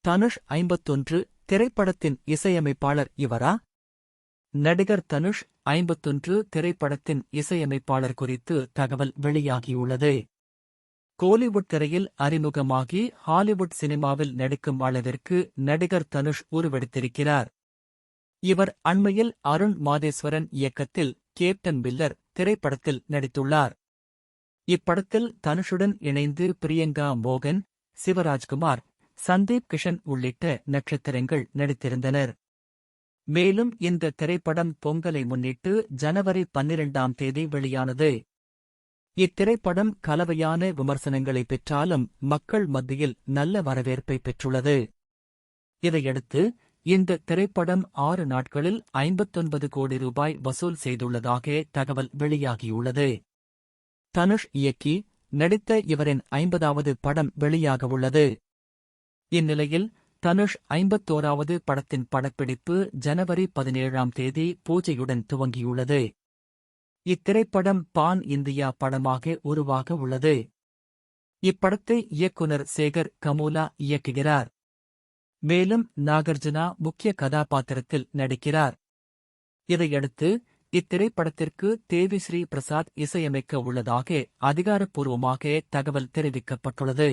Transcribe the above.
தனுஷ் 51 திரைப்படத்தின் இசையமைப்பாளர் இவரா? நடிகர் தனுஷ் 51 திரைப்படத்தின் இசையமைப்பாளர் குறித்து தகவல் வெளியாகியுள்ளது. கோலிவுட் திரையில் அறிமுகமாகி ஹாலிவுட் சினிமாவில் நடிக்கும் அளவிற்கு நடிகர் தனுஷ் உருவெடுத்திருக்கிறார். இவர் அண்மையில் அருண் மாதேஸ்வரன் இயக்கத்தில் கேப்டன் மில்லர் திரைப்படத்தில் நடித்துள்ளார். இப்படத்தில் தனுஷுடன் இணைந்து பிரியங்கா மோகன், சிவராஜ்குமார், சந்தீப் கிஷன் உள்ளிட்ட நட்சத்திரங்கள் நடித்திருந்தனர். மேலும் இந்த திரைப்படம் பொங்கலை முன்னிட்டு ஜனவரி 12ஆம் தேதி வெளியானது. இத்திரைப்படம் கலவையான விமர்சனங்களை பெற்றாலும் மக்கள் மத்தியில் நல்ல வரவேற்பை பெற்றுள்ளது. இதையடுத்து இந்த திரைப்படம் 6 நாட்களில் 59 கோடி ரூபாய் வசூல் செய்துள்ளதாக தகவல் வெளியாகியுள்ளது. தனுஷ் இயக்கி நடித்த இவரின் 50வது படம் வெளியாகவுள்ளது. இந்நிலையில் தனுஷ் 51வது படத்தின் படப்பிடிப்பு ஜனவரி 17ஆம் தேதி பூஜையுடன் துவங்கியுள்ளது. இத்திரைப்படம் பான் இந்தியா படமாக உருவாக உள்ளது. இப்படத்தை இயக்குனர் சேகர் கமோலா இயக்குகிறார். மேலும் நாகார்ஜுனா முக்கிய கதாபாத்திரத்தில் நடிக்கிறார். இதையடுத்து இத்திரைப்படத்திற்கு தேவிஸ்ரீ பிரசாத் இசையமைக்க உள்ளதாக அதிகாரப்பூர்வமாக தகவல் தெரிவிக்கப்பட்டுள்ளது.